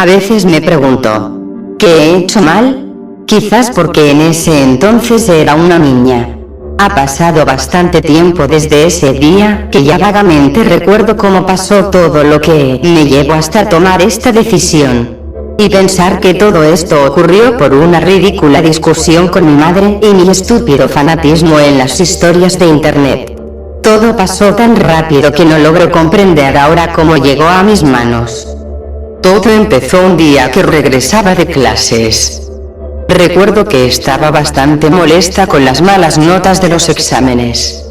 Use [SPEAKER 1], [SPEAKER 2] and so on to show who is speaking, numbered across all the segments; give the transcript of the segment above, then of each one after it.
[SPEAKER 1] A veces me pregunto, ¿qué he hecho mal? Quizás porque en ese entonces era una niña. Ha pasado bastante tiempo desde ese día, que ya vagamente recuerdo cómo pasó todo lo que me llevó hasta tomar esta decisión. Y pensar que todo esto ocurrió por una ridícula discusión con mi madre y mi estúpido fanatismo en las historias de internet. Todo pasó tan rápido que no logro comprender ahora cómo llegó a mis manos. Todo empezó un día que regresaba de clases. Recuerdo que estaba bastante molesta con las malas notas de los exámenes.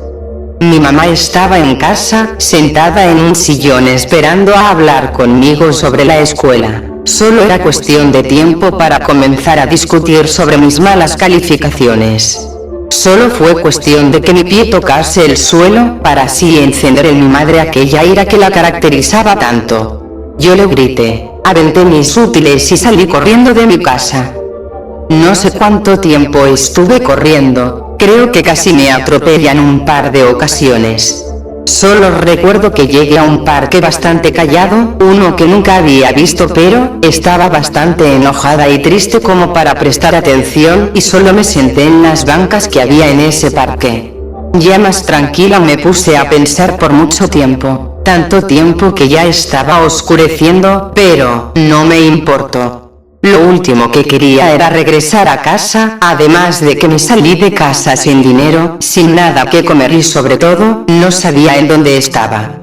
[SPEAKER 1] Mi mamá estaba en casa, sentada en un sillón esperando a hablar conmigo sobre la escuela. Solo era cuestión de tiempo para comenzar a discutir sobre mis malas calificaciones. Solo fue cuestión de que mi pie tocase el suelo, para así encender en mi madre aquella ira que la caracterizaba tanto. Yo le grité, aventé mis útiles y salí corriendo de mi casa. No sé cuánto tiempo estuve corriendo, creo que casi me atropellan un par de ocasiones. Solo recuerdo que llegué a un parque bastante callado, uno que nunca había visto, pero estaba bastante enojada y triste como para prestar atención y solo me senté en las bancas que había en ese parque. Ya más tranquila me puse a pensar por mucho tiempo, tanto tiempo que ya estaba oscureciendo, pero no me importó. Lo último que quería era regresar a casa, además de que me salí de casa sin dinero, sin nada que comer y sobre todo, no sabía en dónde estaba.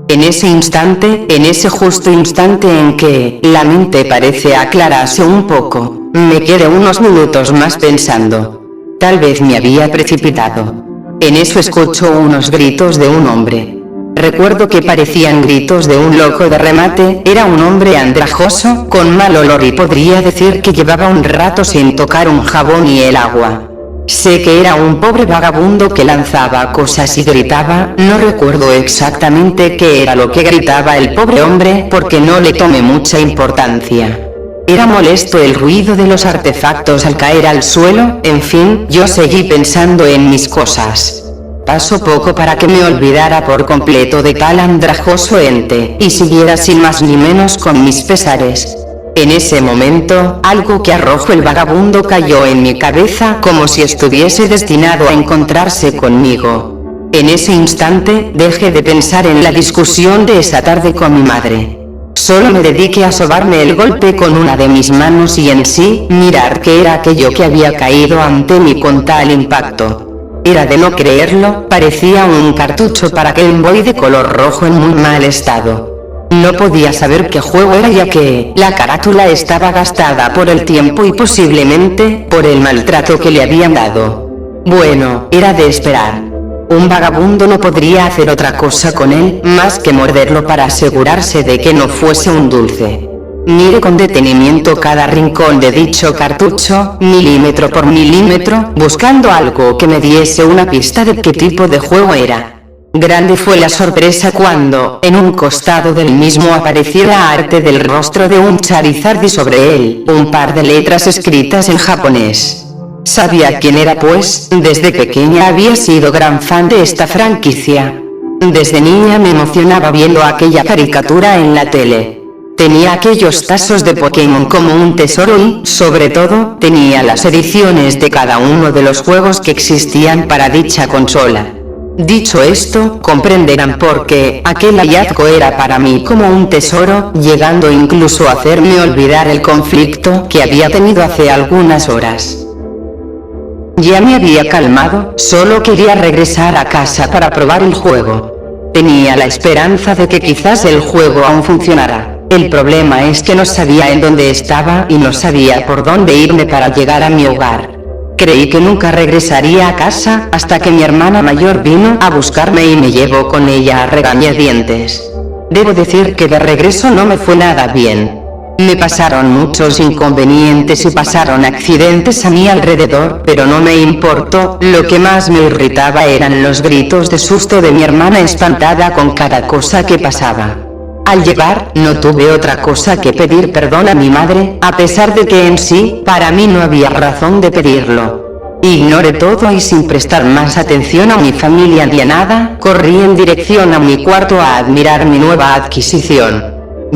[SPEAKER 1] En ese instante, en ese justo instante en que la mente parece aclararse un poco, me quedé unos minutos más pensando. Tal vez me había precipitado. En eso escucho unos gritos de un hombre. Recuerdo que parecían gritos de un loco de remate, era un hombre andrajoso, con mal olor y podría decir que llevaba un rato sin tocar un jabón y el agua. Sé que era un pobre vagabundo que lanzaba cosas y gritaba, no recuerdo exactamente qué era lo que gritaba el pobre hombre porque no le tomé mucha importancia. Era molesto el ruido de los artefactos al caer al suelo, en fin, yo seguí pensando en mis cosas. Pasó poco para que me olvidara por completo de tal andrajoso ente, y siguiera sin más ni menos con mis pesares. En ese momento, algo que arrojó el vagabundo cayó en mi cabeza como si estuviese destinado a encontrarse conmigo. En ese instante, dejé de pensar en la discusión de esa tarde con mi madre. Solo me dediqué a sobarme el golpe con una de mis manos y en sí, mirar qué era aquello que había caído ante mí con tal impacto. Era de no creerlo, parecía un cartucho para Game Boy de color rojo en muy mal estado. No podía saber qué juego era ya que la carátula estaba gastada por el tiempo y posiblemente por el maltrato que le habían dado. Bueno, era de esperar. Un vagabundo no podría hacer otra cosa con él más que morderlo para asegurarse de que no fuese un dulce. Miré con detenimiento cada rincón de dicho cartucho, milímetro por milímetro, buscando algo que me diese una pista de qué tipo de juego era. Grande fue la sorpresa cuando, en un costado del mismo apareciera arte del rostro de un Charizard y sobre él, un par de letras escritas en japonés. Sabía quién era pues, desde pequeña había sido gran fan de esta franquicia. Desde niña me emocionaba viendo aquella caricatura en la tele. Tenía aquellos tazos de Pokémon como un tesoro y, sobre todo, tenía las ediciones de cada uno de los juegos que existían para dicha consola. Dicho esto, comprenderán por qué aquel hallazgo era para mí como un tesoro, llegando incluso a hacerme olvidar el conflicto que había tenido hace algunas horas. Ya me había calmado, solo quería regresar a casa para probar el juego. Tenía la esperanza de que quizás el juego aún funcionara. El problema es que no sabía en dónde estaba y no sabía por dónde irme para llegar a mi hogar. Creí que nunca regresaría a casa hasta que mi hermana mayor vino a buscarme y me llevó con ella a regañadientes. Debo decir que de regreso no me fue nada bien. Me pasaron muchos inconvenientes y pasaron accidentes a mi alrededor, pero no me importó, lo que más me irritaba eran los gritos de susto de mi hermana espantada con cada cosa que pasaba. Al llegar, no tuve otra cosa que pedir perdón a mi madre, a pesar de que en sí, para mí no había razón de pedirlo. Ignoré todo y sin prestar más atención a mi familia ni a nada, corrí en dirección a mi cuarto a admirar mi nueva adquisición.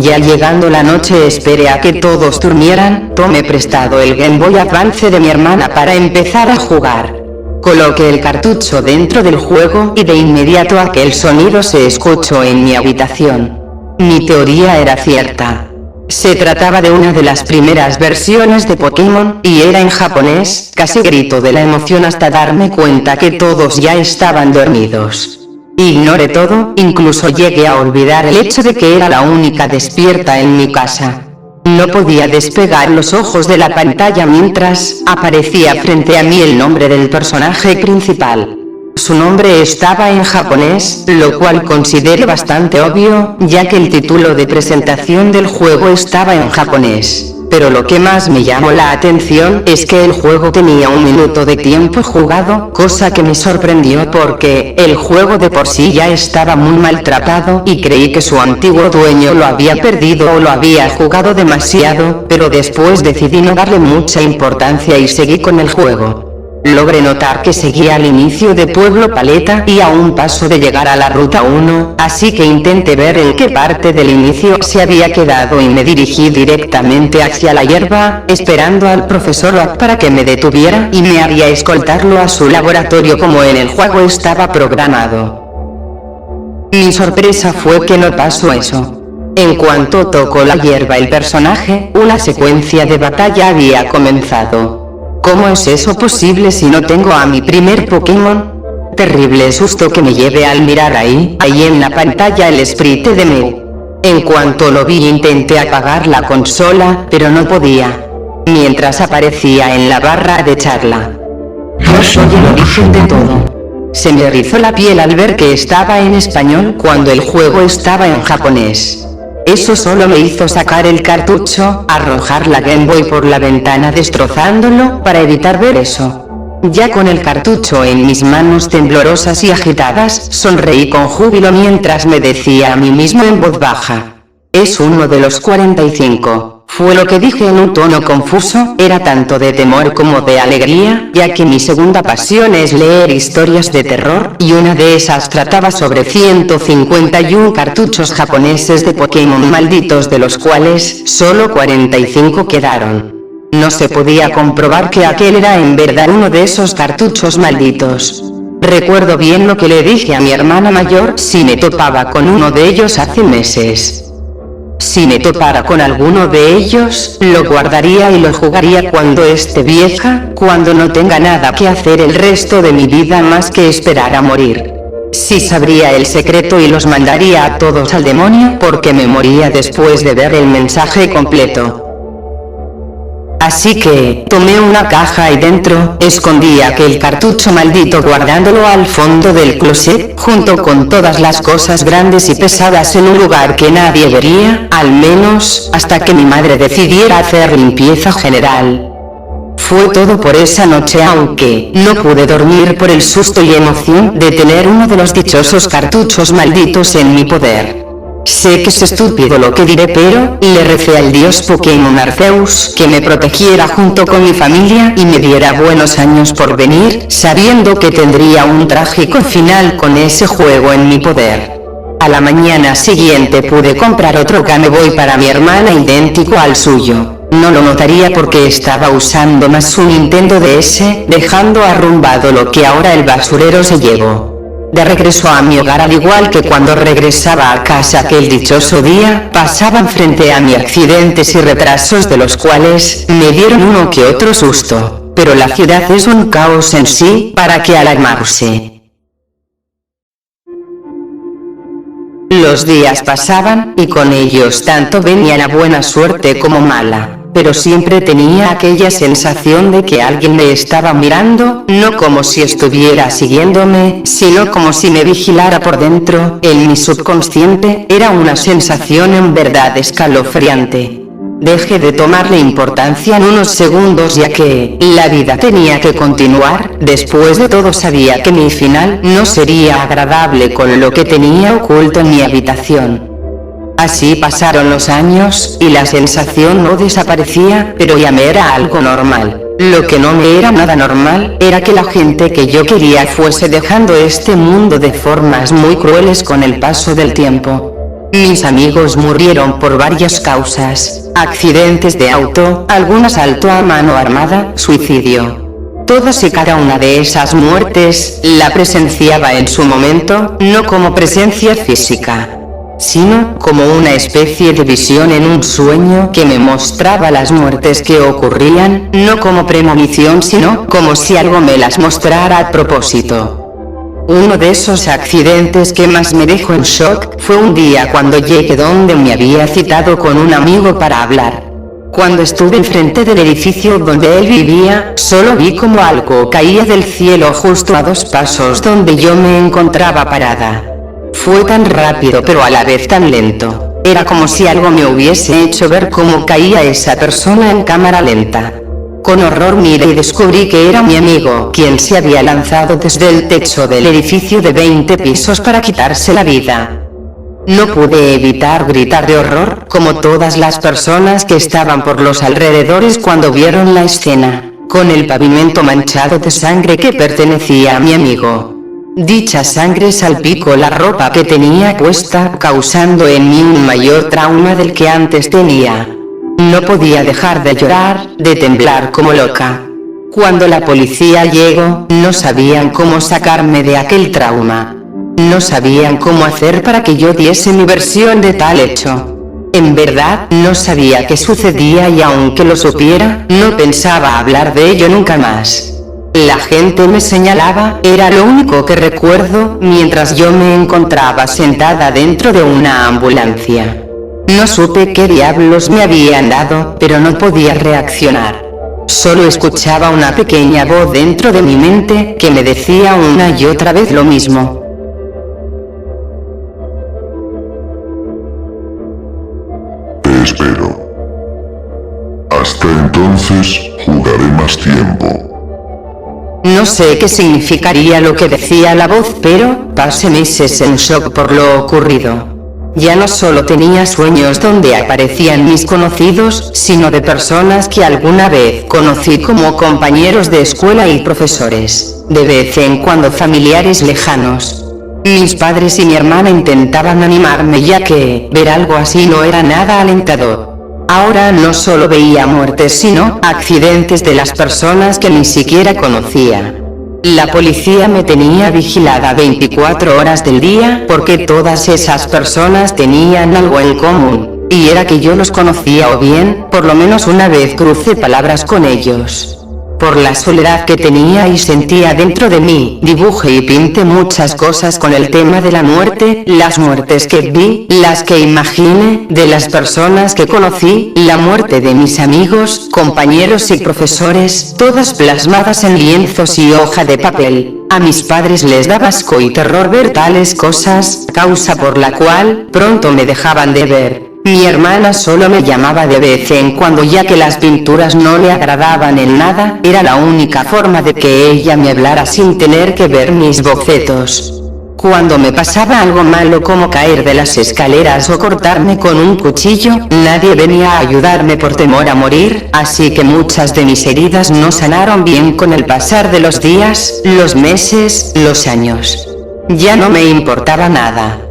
[SPEAKER 1] Ya llegando la noche esperé a que todos durmieran, tomé prestado el Game Boy Advance de mi hermana para empezar a jugar. Coloqué el cartucho dentro del juego y de inmediato aquel sonido se escuchó en mi habitación. Mi teoría era cierta. Se trataba de una de las primeras versiones de Pokémon, y era en japonés. Casi grito de la emoción hasta darme cuenta que todos ya estaban dormidos. Ignoré todo, incluso llegué a olvidar el hecho de que era la única despierta en mi casa. No podía despegar los ojos de la pantalla mientras aparecía frente a mí el nombre del personaje principal. Su nombre estaba en japonés, lo cual consideré bastante obvio, ya que el título de presentación del juego estaba en japonés. Pero lo que más me llamó la atención es que el juego tenía 1 minuto de tiempo jugado, cosa que me sorprendió porque el juego de por sí ya estaba muy maltratado y creí que su antiguo dueño lo había perdido o lo había jugado demasiado, pero después decidí no darle mucha importancia y seguí con el juego. Logré notar que seguía al inicio de Pueblo Paleta y a un paso de llegar a la ruta 1, así que intenté ver en qué parte del inicio se había quedado y me dirigí directamente hacia la hierba, esperando al profesor Oak para que me detuviera y me haría escoltarlo a su laboratorio como en el juego estaba programado. Mi sorpresa fue que no pasó eso. En cuanto tocó la hierba el personaje, una secuencia de batalla había comenzado. ¿Cómo es eso posible si no tengo a mi primer Pokémon? Terrible susto que me llevé al mirar ahí en la pantalla el sprite de Mew. En cuanto lo vi intenté apagar la consola, pero no podía. Mientras aparecía en la barra de charla. Yo soy el origen de todo. Se me erizó la piel al ver que estaba en español cuando el juego estaba en japonés. Eso solo me hizo sacar el cartucho, arrojar la Game Boy por la ventana destrozándolo para evitar ver eso. Ya con el cartucho en mis manos temblorosas y agitadas, sonreí con júbilo mientras me decía a mí mismo en voz baja. Es uno de los 45. Fue lo que dije en un tono confuso, era tanto de temor como de alegría, ya que mi segunda pasión es leer historias de terror, y una de esas trataba sobre 151 cartuchos japoneses de Pokémon malditos de los cuales, solo 45 quedaron. No se podía comprobar que aquel era en verdad uno de esos cartuchos malditos. Recuerdo bien lo que le dije a mi hermana mayor si me topaba con uno de ellos hace meses. Si me topara con alguno de ellos, lo guardaría y lo jugaría cuando esté vieja, cuando no tenga nada que hacer el resto de mi vida más que esperar a morir. Sí sabría el secreto y los mandaría a todos al demonio porque me moría después de ver el mensaje completo. Así que, tomé una caja y dentro, escondí aquel cartucho maldito guardándolo al fondo del closet, junto con todas las cosas grandes y pesadas en un lugar que nadie vería, al menos, hasta que mi madre decidiera hacer limpieza general. Fue todo por esa noche aunque no pude dormir por el susto y emoción de tener uno de los dichosos cartuchos malditos en mi poder. Sé que es estúpido lo que diré pero, le recé al dios Pokémon Arceus que me protegiera junto con mi familia y me diera buenos años por venir, sabiendo que tendría un trágico final con ese juego en mi poder. A la mañana siguiente pude comprar otro Game Boy para mi hermana idéntico al suyo. No lo notaría porque estaba usando más su Nintendo DS, dejando arrumbado lo que ahora el basurero se llevó. De regreso a mi hogar al igual que cuando regresaba a casa aquel dichoso día, pasaban frente a mí accidentes y retrasos de los cuales me dieron uno que otro susto, pero la ciudad es un caos en sí, ¿para qué alarmarse? Los días pasaban, y con ellos tanto venía la buena suerte como mala. Pero siempre tenía aquella sensación de que alguien me estaba mirando, no como si estuviera siguiéndome, sino como si me vigilara por dentro. En mi subconsciente, era una sensación en verdad escalofriante. Dejé de tomarle importancia en unos segundos ya que, la vida tenía que continuar, después de todo sabía que mi final no sería agradable con lo que tenía oculto en mi habitación. Así pasaron los años, y la sensación no desaparecía, pero ya me era algo normal. Lo que no me era nada normal, era que la gente que yo quería fuese dejando este mundo de formas muy crueles con el paso del tiempo. Mis amigos murieron por varias causas: accidentes de auto, algún asalto a mano armada, suicidio. Todas y cada una de esas muertes, la presenciaba en su momento, no como presencia física, sino como una especie de visión en un sueño que me mostraba las muertes que ocurrían, no como premonición sino como si algo me las mostrara a propósito. Uno de esos accidentes que más me dejó en shock fue un día cuando llegué donde me había citado con un amigo para hablar. Cuando estuve enfrente del edificio donde él vivía, solo vi como algo caía del cielo justo a 2 pasos donde yo me encontraba parada. Fue tan rápido pero a la vez tan lento. Era como si algo me hubiese hecho ver cómo caía esa persona en cámara lenta. Con horror miré y descubrí que era mi amigo, quien se había lanzado desde el techo del edificio de 20 pisos para quitarse la vida. No pude evitar gritar de horror, como todas las personas que estaban por los alrededores cuando vieron la escena, con el pavimento manchado de sangre que pertenecía a mi amigo. Dicha sangre salpicó la ropa que tenía puesta, causando en mí un mayor trauma del que antes tenía. No podía dejar de llorar, de temblar como loca. Cuando la policía llegó, no sabían cómo sacarme de aquel trauma. No sabían cómo hacer para que yo diese mi versión de tal hecho. En verdad, no sabía qué sucedía y aunque lo supiera, no pensaba hablar de ello nunca más. La gente me señalaba, era lo único que recuerdo, mientras yo me encontraba sentada dentro de una ambulancia. No supe qué diablos me habían dado, pero no podía reaccionar. Solo escuchaba una pequeña voz dentro de mi mente, que me decía una y otra vez lo mismo.
[SPEAKER 2] Te espero. Hasta entonces, jugaré más tiempo.
[SPEAKER 1] No sé qué significaría lo que decía la voz, pero pasé meses en shock por lo ocurrido. Ya no solo tenía sueños donde aparecían mis conocidos, sino de personas que alguna vez conocí como compañeros de escuela y profesores, de vez en cuando familiares lejanos. Mis padres y mi hermana intentaban animarme ya que ver algo así no era nada alentador. Ahora no solo veía muertes sino accidentes de las personas que ni siquiera conocía. La policía me tenía vigilada 24 horas del día porque todas esas personas tenían algo en común, y era que yo los conocía o bien, por lo menos una vez crucé palabras con ellos. Por la soledad que tenía y sentía dentro de mí, dibujé y pinté muchas cosas con el tema de la muerte, las muertes que vi, las que imaginé, de las personas que conocí, la muerte de mis amigos, compañeros y profesores, todas plasmadas en lienzos y hoja de papel. A mis padres les daba asco y terror ver tales cosas, causa por la cual, pronto me dejaban de ver. Mi hermana solo me llamaba de vez en cuando ya que las pinturas no le agradaban en nada, era la única forma de que ella me hablara sin tener que ver mis bocetos. Cuando me pasaba algo malo como caer de las escaleras o cortarme con un cuchillo, nadie venía a ayudarme por temor a morir, así que muchas de mis heridas no sanaron bien con el pasar de los días, los meses, los años. Ya no me importaba nada.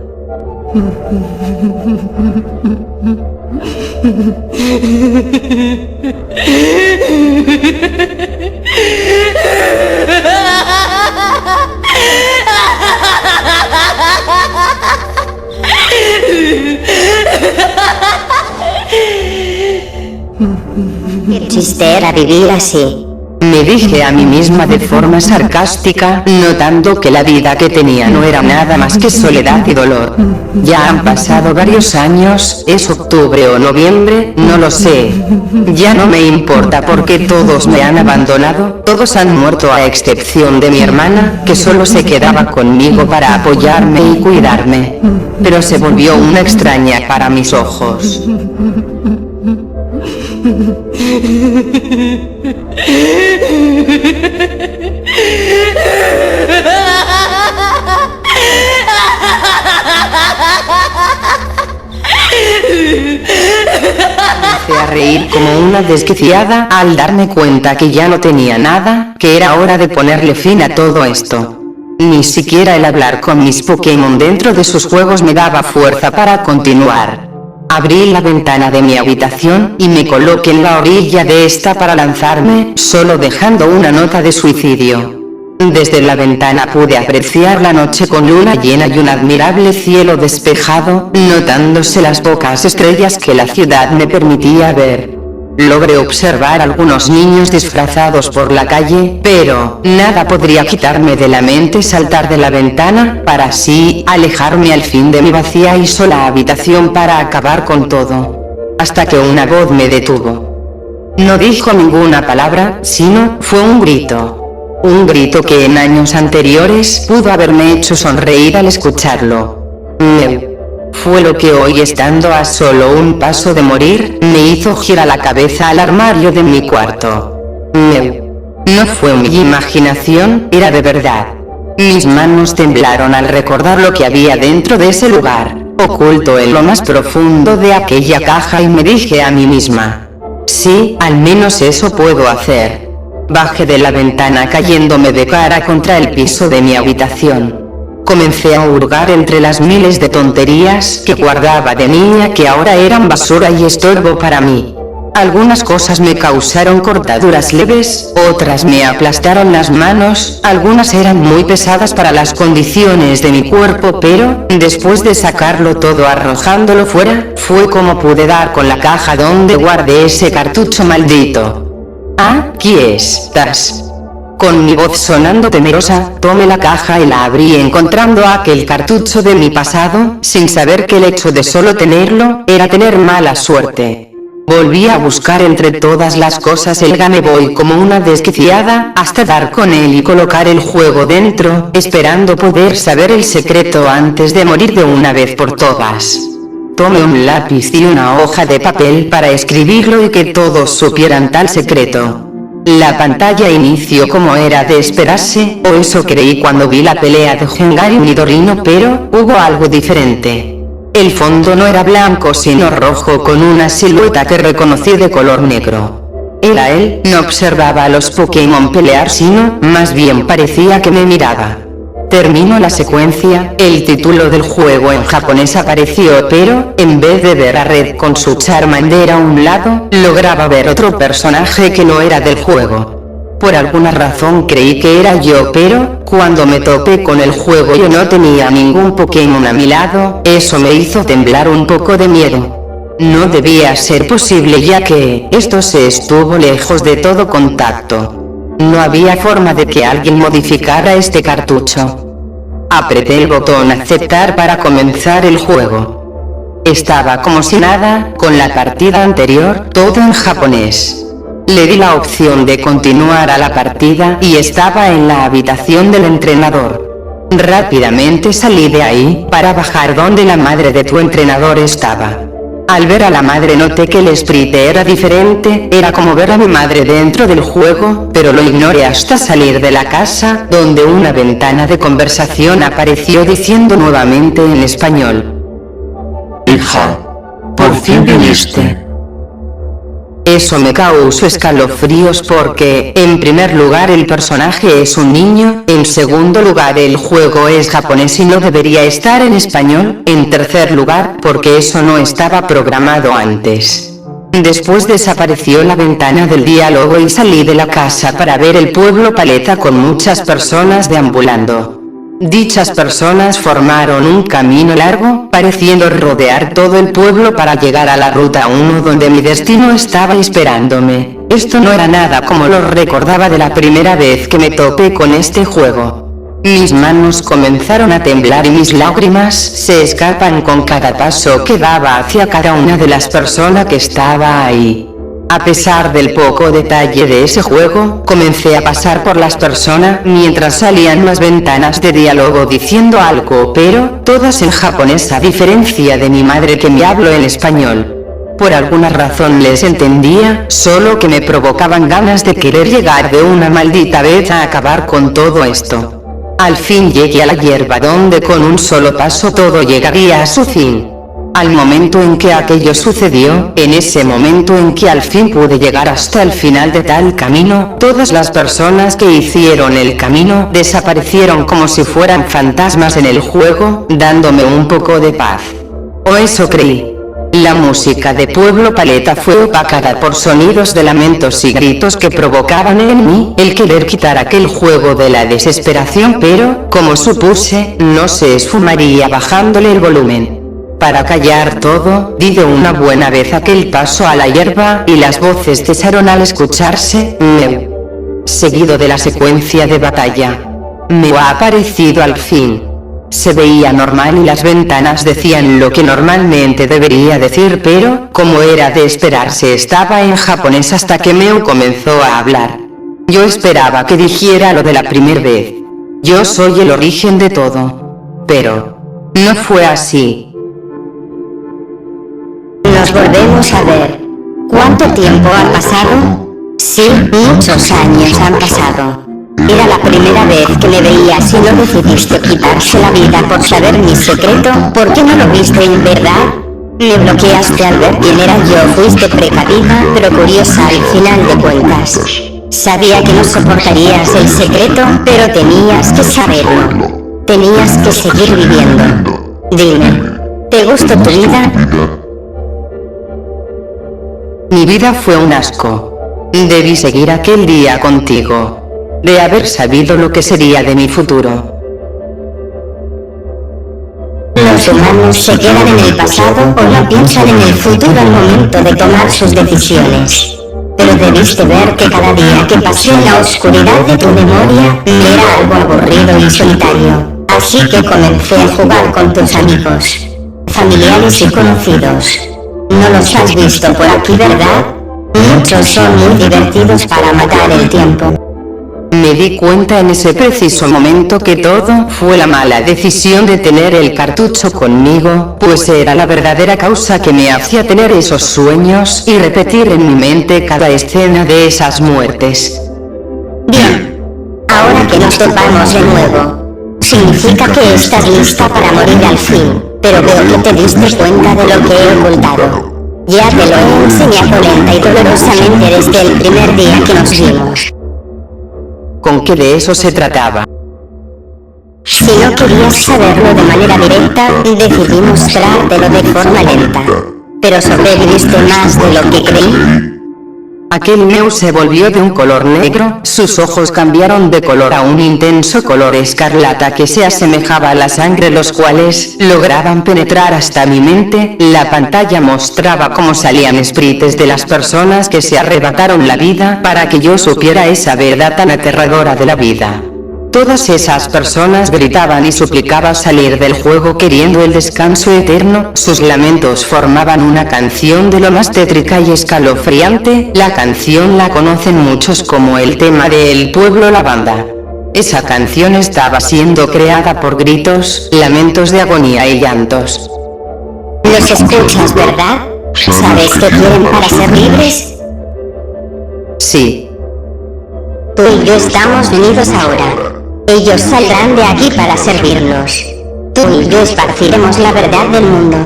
[SPEAKER 3] El chiste era vivir así.
[SPEAKER 1] Me dije a mí misma de forma sarcástica, notando que la vida que tenía no era nada más que soledad y dolor. Ya han pasado varios años, es octubre o noviembre, no lo sé. Ya no me importa porque todos me han abandonado, todos han muerto a excepción de mi hermana, que solo se quedaba conmigo para apoyarme y cuidarme. Pero se volvió una extraña para mis ojos. Empecé a reír como una desquiciada al darme cuenta que ya no tenía nada, que era hora de ponerle fin a todo esto. Ni siquiera el hablar con mis Pokémon dentro de sus juegos me daba fuerza para continuar. Abrí la ventana de mi habitación y me coloqué en la orilla de esta para lanzarme, solo dejando una nota de suicidio. Desde la ventana pude apreciar la noche con luna llena y un admirable cielo despejado, notándose las pocas estrellas que la ciudad me permitía ver. Logré observar algunos niños disfrazados por la calle, pero nada podría quitarme de la mente saltar de la ventana, para así alejarme al fin de mi vacía y sola habitación para acabar con todo. Hasta que una voz me detuvo. No dijo ninguna palabra, sino fue un grito. Un grito que en años anteriores pudo haberme hecho sonreír al escucharlo. Meu. Fue lo que hoy, estando a solo un paso de morir, me hizo girar la cabeza al armario de mi cuarto. Meu. No fue mi imaginación, era de verdad. Mis manos temblaron al recordar lo que había dentro de ese lugar, oculto en lo más profundo de aquella caja, y me dije a mí misma: sí, al menos eso puedo hacer. Bajé de la ventana cayéndome de cara contra el piso de mi habitación. Comencé a hurgar entre las miles de tonterías que guardaba de niña, que ahora eran basura y estorbo para mí. Algunas cosas me causaron cortaduras leves, otras me aplastaron las manos, algunas eran muy pesadas para las condiciones de mi cuerpo, pero, después de sacarlo todo arrojándolo fuera, fue como pude dar con la caja donde guardé ese cartucho maldito. Aquí estás. Con mi voz sonando temerosa, tomé la caja y la abrí, encontrando aquel cartucho de mi pasado, sin saber que el hecho de solo tenerlo, era tener mala suerte. Volví a buscar entre todas las cosas el Game Boy como una desquiciada, hasta dar con él y colocar el juego dentro, esperando poder saber el secreto antes de morir de una vez por todas. Tomé un lápiz y una hoja de papel para escribirlo y que todos supieran tal secreto. La pantalla inició como era de esperarse, o eso creí cuando vi la pelea de Gengar y Nidorino, pero hubo algo diferente. El fondo no era blanco sino rojo, con una silueta que reconocí de color negro. Era él, no observaba a los Pokémon pelear, sino, más bien parecía que me miraba. Terminó la secuencia, el título del juego en japonés apareció, pero, en vez de ver a Red con su Charmander a un lado, lograba ver otro personaje que no era del juego. Por alguna razón creí que era yo, pero, cuando me topé con el juego yo no tenía ningún Pokémon a mi lado, eso me hizo temblar un poco de miedo. No debía ser posible, ya que esto se estuvo lejos de todo contacto. No había forma de que alguien modificara este cartucho. Apreté el botón aceptar para comenzar el juego. Estaba como si nada, con la partida anterior, todo en japonés. Le di la opción de continuar a la partida y estaba en la habitación del entrenador. Rápidamente salí de ahí, para bajar donde la madre de tu entrenador estaba. Al ver a la madre noté que el sprite era diferente, era como ver a mi madre dentro del juego, pero lo ignoré hasta salir de la casa, donde una ventana de conversación apareció diciendo nuevamente en español:
[SPEAKER 2] Hija, por fin viniste.
[SPEAKER 1] Eso me causó escalofríos porque, en primer lugar, el personaje es un niño, en segundo lugar, el juego es japonés y no debería estar en español, en tercer lugar, porque eso no estaba programado antes. Después desapareció la ventana del diálogo y salí de la casa para ver el pueblo Paleta con muchas personas deambulando. Dichas personas formaron un camino largo, pareciendo rodear todo el pueblo para llegar a la ruta 1 donde mi destino estaba esperándome. Esto no era nada como lo recordaba de la primera vez que me topé con este juego. Mis manos comenzaron a temblar y mis lágrimas se escapan con cada paso que daba hacia cada una de las personas que estaba ahí. A pesar del poco detalle de ese juego, comencé a pasar por las personas mientras salían las ventanas de diálogo diciendo algo, pero todas en japonés, a diferencia de mi madre que me habló en español. Por alguna razón les entendía, solo que me provocaban ganas de querer llegar de una maldita vez a acabar con todo esto. Al fin llegué a la hierba donde con un solo paso todo llegaría a su fin. Al momento en que aquello sucedió, en ese momento en que al fin pude llegar hasta el final de tal camino, todas las personas que hicieron el camino desaparecieron como si fueran fantasmas en el juego, dándome un poco de paz. O eso creí. La música de Pueblo Paleta fue opacada por sonidos de lamentos y gritos que provocaban en mí el querer quitar aquel juego de la desesperación, pero, como supuse, no se esfumaría bajándole el volumen. Para callar todo, di de una buena vez aquel paso a la hierba, y las voces cesaron al escucharse, meu. Seguido de la secuencia de batalla. Me ha aparecido al fin. Se veía normal y las ventanas decían lo que normalmente debería decir, pero, como era de esperarse, estaba en japonés hasta que Meu comenzó a hablar. Yo esperaba que dijera lo de la primera vez. Yo soy el origen de todo. Pero no fue así.
[SPEAKER 3] Nos volvemos a ver. ¿Cuánto tiempo ha pasado? Sí, muchos años han pasado. Era la primera vez que me veías y no decidiste quitarse la vida por saber mi secreto. ¿Por qué no lo viste en verdad? Me bloqueaste al ver quién era yo. Fuiste precavida, pero curiosa al final de cuentas. Sabía que no soportarías el secreto, pero tenías que saberlo. Tenías que seguir viviendo. Dime, ¿te gustó tu vida?
[SPEAKER 1] Mi vida fue un asco. Debí seguir aquel día contigo. De haber sabido lo que sería de mi futuro.
[SPEAKER 3] Los humanos se quedan en el pasado o no piensan en el futuro al momento de tomar sus decisiones. Pero debiste ver que cada día que pasé en la oscuridad de tu memoria, era algo aburrido y solitario. Así que comencé a jugar con tus amigos, familiares y conocidos. No los has visto por aquí, ¿verdad? Muchos son muy divertidos para matar el tiempo.
[SPEAKER 1] Me di cuenta en ese preciso momento que todo fue la mala decisión de tener el cartucho conmigo, pues era la verdadera causa que me hacía tener esos sueños y repetir en mi mente cada escena de esas muertes.
[SPEAKER 3] Bien. Ahora que nos topamos de nuevo, significa que estás lista para morir al fin, pero veo que te diste cuenta de lo que he ocultado. Ya te lo he enseñado lenta y dolorosamente desde el primer día que nos vimos.
[SPEAKER 1] ¿Con qué de eso se trataba?
[SPEAKER 3] Si no querías saberlo de manera directa, decidí mostrártelo de forma lenta. Pero sobreviviste más de lo que creí.
[SPEAKER 1] Aquel Meu se volvió de un color negro, sus ojos cambiaron de color a un intenso color escarlata que se asemejaba a la sangre, los cuales lograban penetrar hasta mi mente. La pantalla mostraba cómo salían espíritus de las personas que se arrebataron la vida para que yo supiera esa verdad tan aterradora de la vida. Todas esas personas gritaban y suplicaban salir del juego queriendo el descanso eterno, sus lamentos formaban una canción de lo más tétrica y escalofriante. La canción la conocen muchos como el tema de El Pueblo Lavanda. Esa canción estaba siendo creada por gritos, lamentos de agonía y llantos.
[SPEAKER 3] Los escuchas, ¿verdad? ¿Sabes qué quieren para ser libres?
[SPEAKER 1] Sí.
[SPEAKER 3] Tú y yo estamos unidos ahora. Ellos saldrán de aquí para servirnos. Tú y yo esparciremos la verdad del mundo.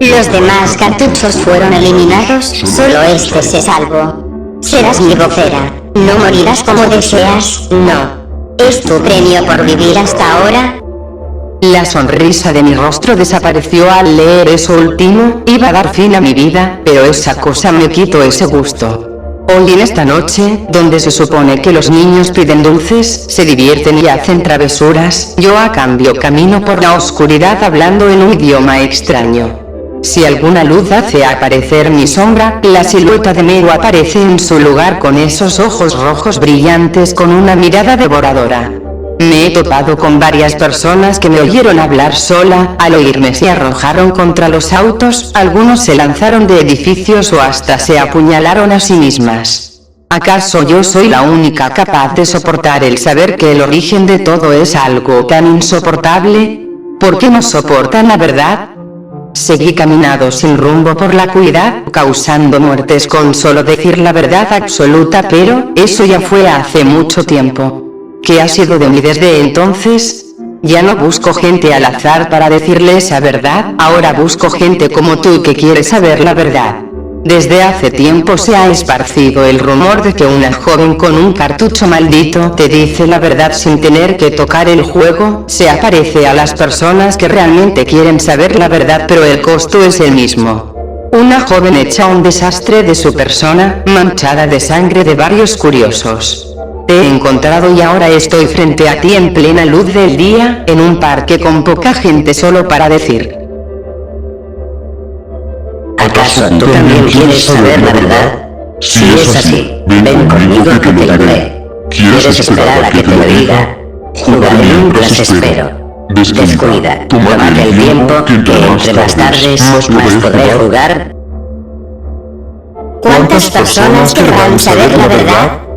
[SPEAKER 3] Los demás cartuchos fueron eliminados, solo este se salvó. Serás mi vocera. No morirás como deseas, no. ¿Es tu premio por vivir hasta ahora?
[SPEAKER 1] La sonrisa de mi rostro desapareció al leer eso último. Iba a dar fin a mi vida, pero esa cosa me quitó ese gusto. Hoy en esta noche, donde se supone que los niños piden dulces, se divierten y hacen travesuras, yo a cambio camino por la oscuridad hablando en un idioma extraño. Si alguna luz hace aparecer mi sombra, la silueta de Meu aparece en su lugar con esos ojos rojos brillantes con una mirada devoradora. Me he topado con varias personas que me oyeron hablar sola, al oírme se arrojaron contra los autos, algunos se lanzaron de edificios o hasta se apuñalaron a sí mismas. ¿Acaso yo soy la única capaz de soportar el saber que el origen de todo es algo tan insoportable? ¿Por qué no soportan la verdad? Seguí caminando sin rumbo por la oscuridad, causando muertes con solo decir la verdad absoluta, pero eso ya fue hace mucho tiempo. ¿Qué ha sido de mí desde entonces? Ya no busco gente al azar para decirle esa verdad, ahora busco gente como tú que quiere saber la verdad. Desde hace tiempo se ha esparcido el rumor de que una joven con un cartucho maldito te dice la verdad sin tener que tocar el juego, se aparece a las personas que realmente quieren saber la verdad pero el costo es el mismo. Una joven hecha un desastre de su persona, manchada de sangre de varios curiosos. Te he encontrado y ahora estoy frente a ti en plena luz del día, en un parque con poca gente solo para decir.
[SPEAKER 3] ¿Acaso tú también quieres saber la verdad? Si es así, ven conmigo que te lo diré. ¿Quieres esperar a que te lo diga? Jugaré mientras espero. Descuida, tómate el tiempo, que entre más tardes, más podré jugar. ¿Cuántas personas querrán saber la verdad?